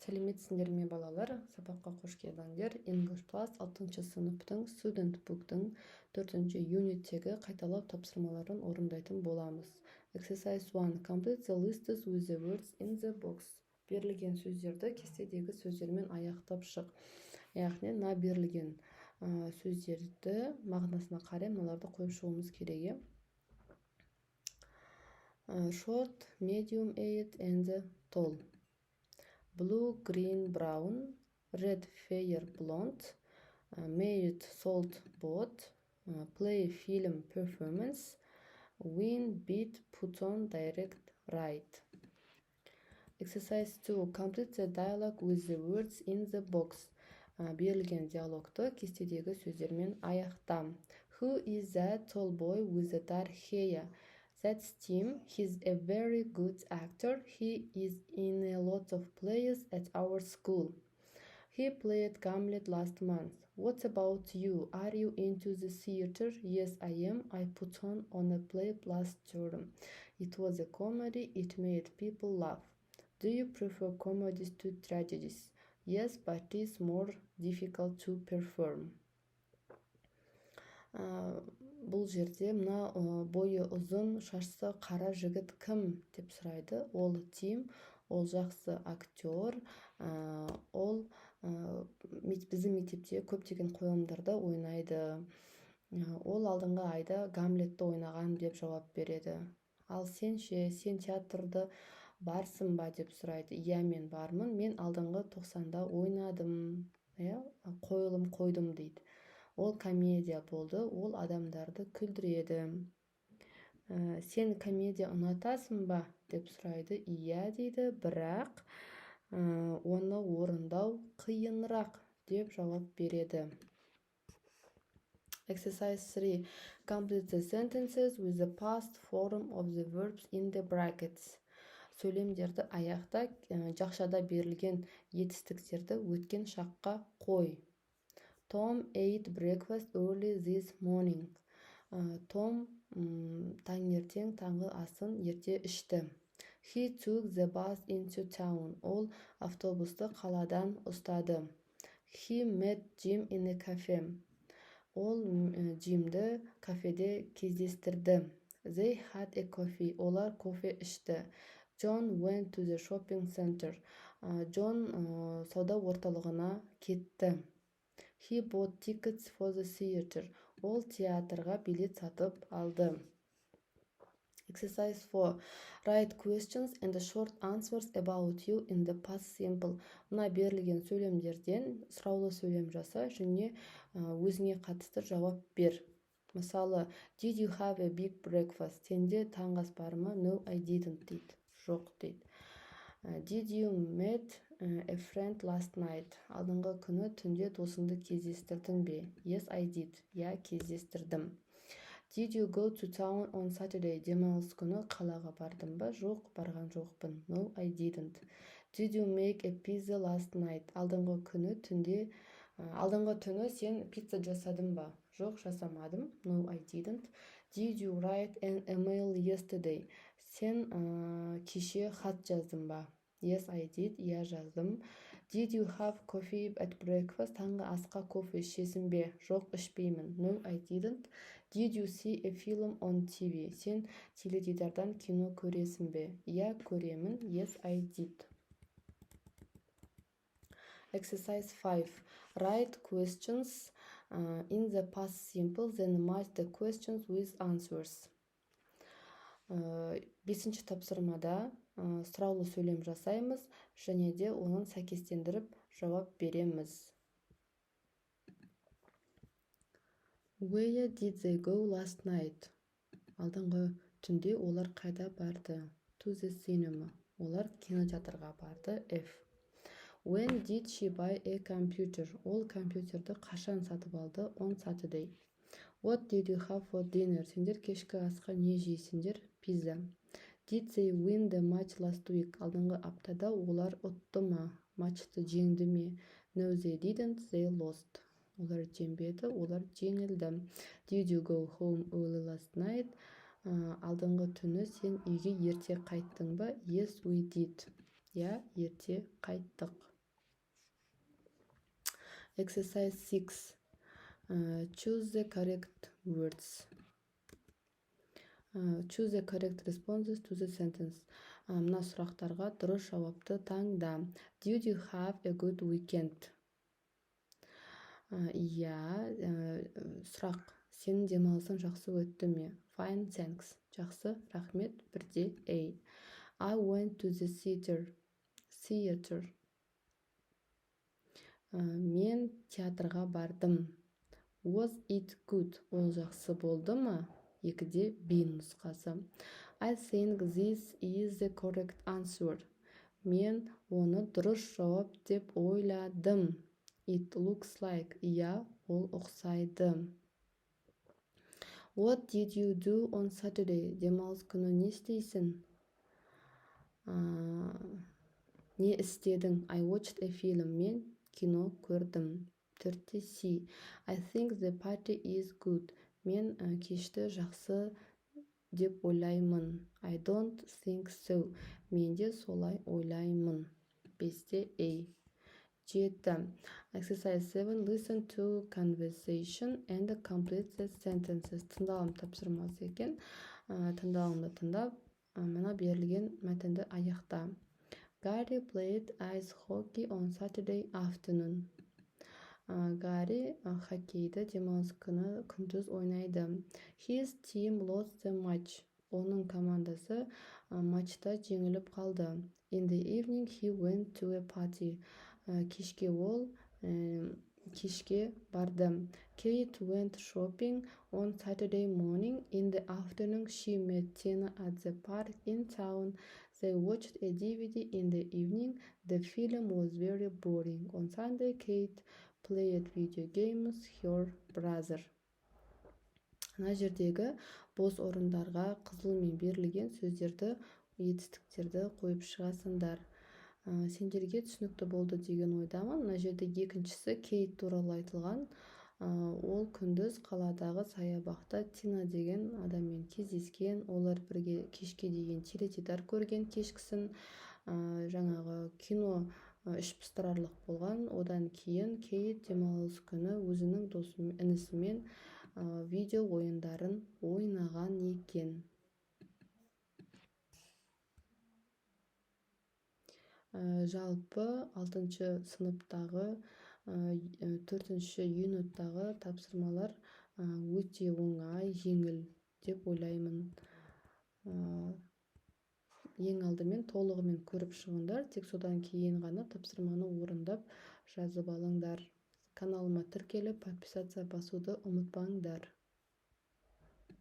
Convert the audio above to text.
Сәлеметсіңдер ме балалар? Сабаққа қош келдіңдер. English Plus 6 сыныптың Student Book'тың 4 юниттегі қайталау тапсырмаларын орындайтын боламыз. Exercise 1. Complete the list with the words in the box. Берілген сөздерді кестедегі сөздермен аяқтап шық. Яғни, берілген сөздерді мағынасына қарай мыналарды қойып шығуымыз керек. Short, medium, eight, and tall. Blue, green, brown, red, fair, blonde, married, sold, bought, play, film, performance, win, beat, put on, direct, write. Exercise 2. Complete the dialogue with the words in the box. Берілген диалогты кестедегі сөздермен аяқта. Who is that tall boy with the dark hair? That's Tim. He's a very good actor. He is in a lot of plays at our school. He played Hamlet last month. What about you? Are you into the theater? Yes, I am. I put on a play last term. It was a comedy. It made people laugh. Do you prefer comedies to tragedies? Yes, but it's more difficult to perform. Бұл жерде мына бойы ұзын, шашысы қара жігіт кім деп сұрайды. Ол Тим, ол жақсы актер, ол біздің мектепте көптеген қойылымдарда ойнайды. Ол алдыңғы айда Гамлетті ойнаған деп жауап береді. Ал сен театрды барсың ба деп сұрайды. Иә, мен бармын, мен алдыңғы 90-да ойнадым, қойылым қойдым дейді. Ол комедия болды, ол адамдарды күлдіреді. Сен комедия ұнатасың ба деп сұрайды. Иә дейді, бірақ оны орындау қиынырақ деп жауап береді. Exercise 3. Complete the sentences with the past form of the verbs in the brackets. Сөйлемдерді аяқта жақшада берілген етістіктерді өткен шаққа қой. Tom ate breakfast early this morning. Том таңертең таңғы асын ерте ішті. He took the bus into town. Ол автобусты қаладан ұстады. He met Jim in a cafe. Ол Джимді кафеде кездестірді. They had a coffee. Олар кофе ішті. John went to the shopping center. Джон сауда орталығына кетті. He bought tickets for the theater. Ол театрға билет сатып алды. Exercise 4. Write questions and the short answers about you in the past simple. Мына берілген сөйлемдерден сұраулы сөйлем жаса және өзіңе қатысты жауап бер. Мысалы, did you have a big breakfast? Сенде таңғы ас бар ма? No, I didn't дейді. Жоқ дейді. Did you met a friend last night? Алдыңғы күні түнде досыңды кездестірдің бе? Yes, I did. Я кездестірдім. Did you go to town on Saturday? Демалыс күні қалаға бардың ба? Жоқ, барған жоқпын. No, I didn't. Did you make a pizza last night? Алдыңғы түні сен пицца жасадың ба? Жоқ, жасамадым. No, I didn't. Did you write an email yesterday? Сен кеше хат жаздың ба? Yes, I did. Я жаздым. Did you have coffee at breakfast? Таңғы асқа кофе ішесің бе? Жоқ, ішпеймін. No, I didn't. Did you see a film on TV? Сен теледидардан кино көресің бе? Я көремін. Yes, I did. Exercise 5. Write questions in the past simple, then match the questions with answers. 5-ші тапсырмада сұраулы сөйлем жасаймыз, және де оның сәйкестендіріп жауап береміз. Where did they go last night? Алдыңғы түнде олар қайда барды? To the cinema. Олар кинотеатрға барды. F. When did she buy a computer? Ол компьютерді қашан сатып алды? On Saturday. What did you have for dinner? Сендер кешкі асқа не жейсіңдер? Pizza. Did they win the match last week? Алдыңғы аптада олар ұтты ма? Матчты жеңді ме? No, they didn't. They lost. Олар жеңбеді, олар жеңілді. Did you go home early last night? Алдыңғы түні сен үйге ерте қайттың ба? Yes, we did. Я ерте қайттық. Exercise 6. Choose the correct words. Choose the correct responses to the sentence. Мына сұрақтарға дұрыс жауапты таңда. Did you have a good weekend? Иә, сұрақ. Сенің демалысың жақсы өтті ме? Fine, thanks. Жақсы, рахмет. Бірде A. I went to the theater. Мен театрға бардым. Was it good? Ол жақсы болды ма? Екіде B нұсқасы. I think this is the correct answer. Мен оны дұрыс жауап деп ойладым. It looks like. Иә, ол ұқсайды. What did you do on Saturday? Демалыс күні не істейсің? Не істедің? I watched a film. Мен кино көрдім. Төртте C. I think the party is good. Мен кешті жақсы деп ойлаймын. I don't think so. Мен де солай ойлаймын. Бесте A. 7. Exercise 7. Listen to conversation and complete the sentences. Тыңдалым тапсырмасы екен. Тыңдалымды тыңдап, мына берілген мәтінді аяқта. Gary played ice hockey on Saturday afternoon. Гарри хоккейді демалыс күні күндіз ойнайды. His team lost the match. Оның командасы матчта жеңіліп қалды. In the evening he went to a party. Кешке ол кешке барды. Kate went shopping on Saturday morning. In the afternoon she met Tina at the park in town. They watched a DVD in the evening. The film was very boring. On Sunday Kate played video games her brother. Мына жердегі бос орындарға қызылмен берілген сөздерді, етістіктерді қойып шығасыңдар. Сендерге түсінікті болды деген ойдамын. Мына жерде екіншісі Кейт туралы айтылған. Ол күндіз қаладағы саябақта Тина деген адаммен кездескен. Олар бірге кешке деген теледидар көрген кешкісін. Жаңағы кино ішпыстырарлық болған. Одан кейін Кейт демалыс күні өзінің інісімен видео ойындарын ойнаған екен. Жалпы 6-шы сыныптағы 4-ші юниттағы тапсырмалар өте оңай, жеңіл деп ойлаймын. Ең алдымен толығымен көріп шығыңдар, тек содан кейін ғана тапсырманы орындап жазып алыңдар. Каналыма тіркеліп, подписация басуды ұмытпаңдар.